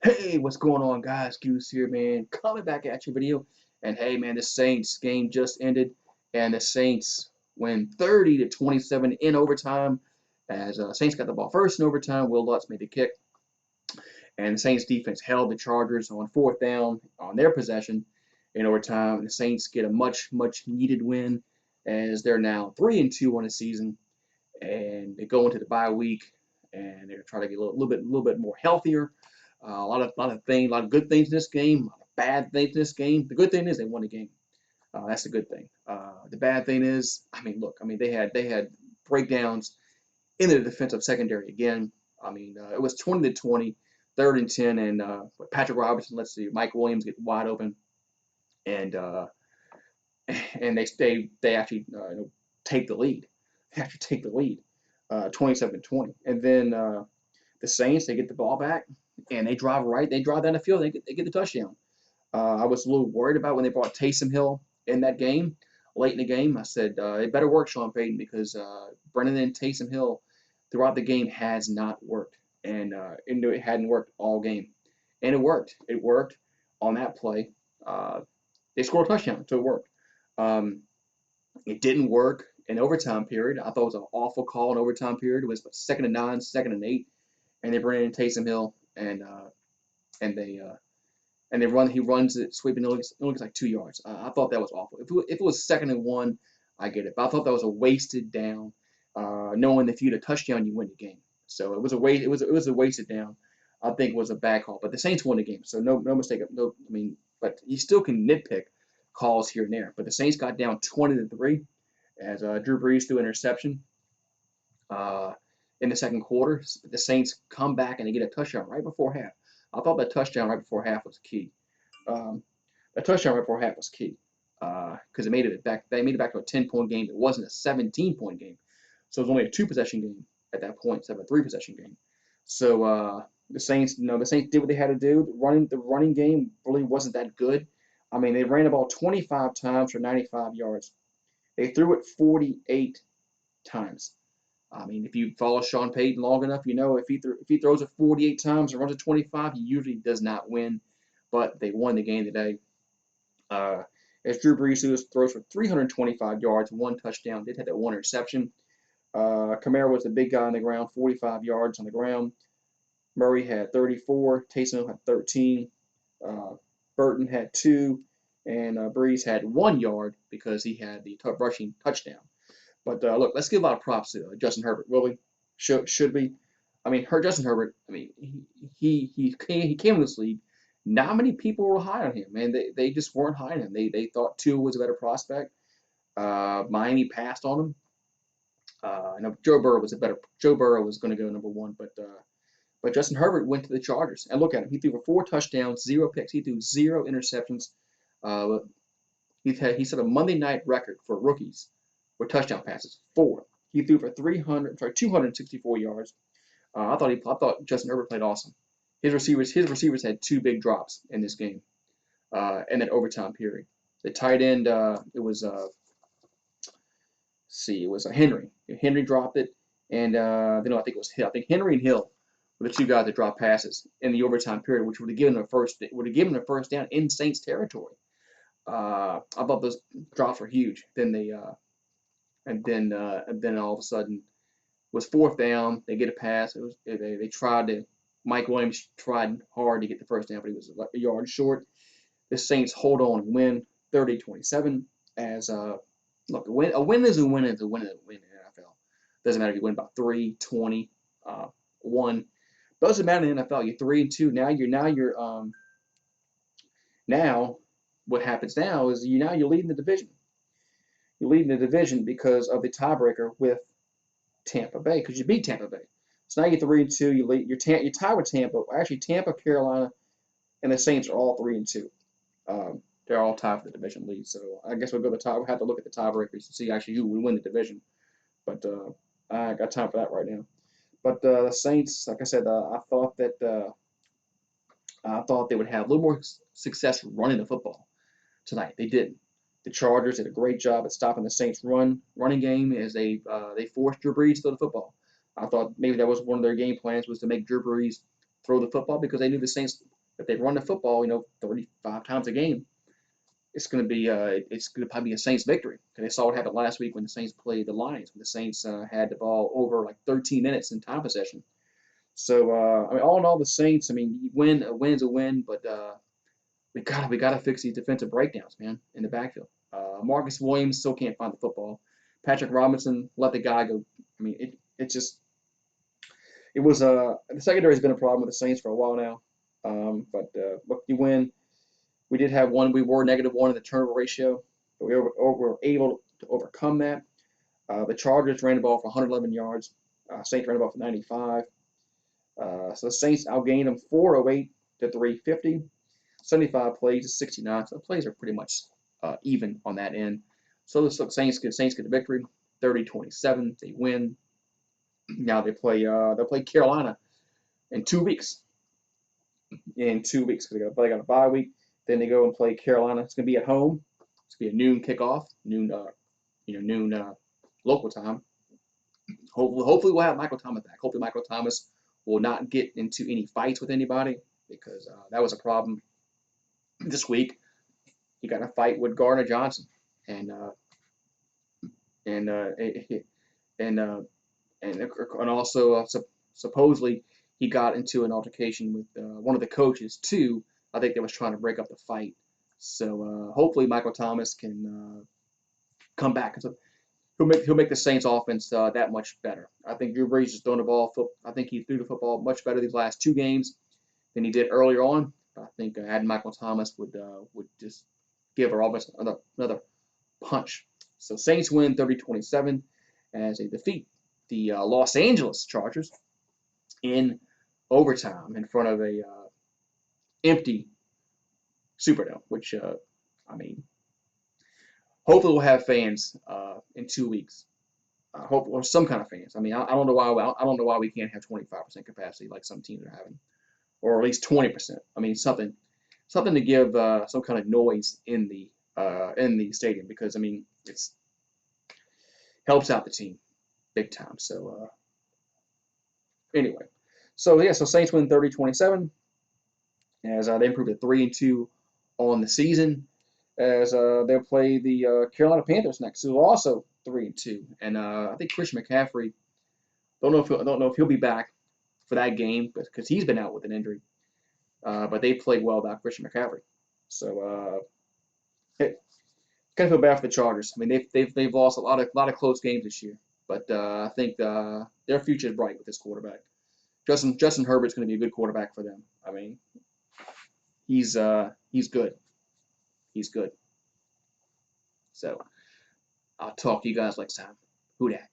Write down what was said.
Hey, what's going on, guys? Goose here, man. Coming back at your video. And hey, man, the Saints game just ended, and the Saints win 30-27 in overtime. As Saints got the ball first in overtime, Will Lutz made the kick, and the Saints defense held the Chargers on fourth down on their possession in overtime. And the Saints get a much needed win, as they're now 3-2 on the season, and they go into the bye week, and they're trying to get a little bit more healthier. A lot of good things in this game, a lot of bad things in this game. The good thing is they won the game. That's the good thing. The bad thing is, look, they had breakdowns in the defensive secondary again. It was 20-20, 3rd and 10, and Patrick Robertson lets Mike Williams get wide open, and and they actually take the lead. They actually take the lead, 27-20, and then the Saints, they get the ball back and they drive right. They drive down the field. They get the touchdown. I was a little worried about when they brought Taysom Hill in that game, late in the game. I said, it better work, Sean Payton, because Brennan and Taysom Hill throughout the game has not worked. And it hadn't worked all game. And it worked. It worked on that play. They scored a touchdown, so it worked. Um, it didn't work in overtime period. I thought it was an awful call in overtime period. It was 2nd and 9, 2nd and 8, and they bring in Taysom Hill, and they and they run. He runs it sweeping. It looks like 2 yards. I thought that was awful. If it was 2nd and 1, I get it. But I thought that was a wasted down. Knowing if you had a touchdown, you win the game. So it was a waste. It was a wasted down. I think it was a bad call. But the Saints won the game, so no mistake. No, but you still can nitpick calls here and there. But the Saints got down 20-3 as Drew Brees threw an interception. Uh, in the second quarter, the Saints come back and they get a touchdown right before half. I thought that touchdown right before half was key. Um, that touchdown right before half was key because it made it back. They made it back to a 10-point game. It wasn't a 17-point game, so it was only a two-possession game at that point instead of a three-possession game. So the Saints did what they had to do. The running game really wasn't that good. They ran the ball 25 times for 95 yards. They threw it 48 times. If you follow Sean Payton long enough, if he throws it 48 times and runs it 25, he usually does not win. But they won the game today. Uh, as Drew Brees throws for 325 yards, one touchdown, did have that one interception. Kamara was the big guy on the ground, 45 yards on the ground. Murray had 34. Taysom had 13. Uh, Burton had 2. And Brees had 1 yard because he had the rushing touchdown. But look, let's give a lot of props to Justin Herbert. Will we? Should we? Justin Herbert. He came in this league. Not many people were high on him, man. They just weren't high on him. They thought Tua was a better prospect. Miami passed on him. I know Joe Burrow was going to go number one, but Justin Herbert went to the Chargers, and look at him. He threw for 4 touchdowns, 0 picks. He threw 0 interceptions. Uh, he set a Monday night record for rookies with touchdown passes, 4. He threw for 264 yards. I thought Justin Herbert played awesome. His receivers had 2 big drops in this game, in that overtime period. The tight end, it was a Henry. Henry dropped it, and then I think it was Hill. I think Henry and Hill were the 2 guys that dropped passes in the overtime period, which would have given them a first down in Saints territory. I thought those drops were huge. Then all of a sudden it was fourth down. They get a pass. They tried to. Mike Williams tried hard to get the first down, but he was a yard short. The Saints hold on and win 30-27. As look, a win is a win is a win is a win in the NFL. Doesn't matter if you win by 3, 20, 1. Doesn't matter in the NFL. You're 3-2. Now what happens now is you're leading the division. You're leading the division because of the tiebreaker with Tampa Bay, because you beat Tampa Bay. So now you're 3-2. You're tied with Tampa. Actually, Tampa, Carolina, and the Saints are all 3-2. They're all tied for the division lead. So I guess we'll go to the tie. We'll have to look at the tiebreakers to see actually who would win the division. But I got time for that right now. But the Saints, like I said, I thought they would have a little more success running the football tonight. They didn't. The Chargers did a great job at stopping the Saints' running game as they forced Drew Brees to throw the football. I thought maybe that was one of their game plans, was to make Drew Brees throw the football, because they knew the Saints if they run the football, 35 times a game, it's gonna probably be a Saints victory. Because they saw what happened last week when the Saints played the Lions, when the Saints had the ball over like 13 minutes in time possession. So I mean, all in all, the Saints. I mean, a win's a win, but we gotta fix these defensive breakdowns, man, in the backfield. Marcus Williams still can't find the football. Patrick Robinson let the guy go. I mean, it was the secondary has been a problem with the Saints for a while now. But look, you win. We did have one. We were -1 in the turnover ratio, but we were able to overcome that. The Chargers ran the ball for 111 yards. Saints ran the ball for 95. So the Saints outgained them 408 to 350. 75 plays to 69. So the plays are pretty much even on that end. So the Saints get the victory, 30-27. They win. Now they'll play Carolina in 2 weeks. They got a bye week. Then they go and play Carolina. It's gonna be at home. It's gonna be a noon kickoff, noon local time. Hopefully we'll have Michael Thomas back. Hopefully Michael Thomas will not get into any fights with anybody, because that was a problem this week. He got in a fight with Gardner Johnson, and and uh, and uh, and also supposedly he got into an altercation with one of the coaches too. I think they was trying to break up the fight. So hopefully Michael Thomas can come back. So he'll make the Saints offense that much better. I think Drew Brees is throwing the ball. I think he threw the football much better these last 2 games than he did earlier on. I think adding Michael Thomas would just give our offense another punch. So Saints win 30-27 as they defeat the Los Angeles Chargers in overtime in front of a empty Superdome, which I mean, hopefully we'll have fans in 2 weeks. Hope or some kind of fans. I mean, I don't know why we can't have 25% capacity like some teams are having, or at least 20%. I mean, something to give some kind of noise in the stadium, because I mean it's helps out the team big time. So anyway, so Saints win 30-27 as they improved to 3-2 on the season, as they'll play the Carolina Panthers next, who are also 3-2, and I think Christian McCaffrey. Don't know if he'll be back for that game because he's been out with an injury. But they played well without Christian McCaffrey. So kind of feel bad for the Chargers. I mean, they've lost a lot of close games this year, but I think their future is bright with this quarterback. Justin Herbert's going to be a good quarterback for them. I mean, he's good. He's good. So I'll talk to you guys next time. Who dat?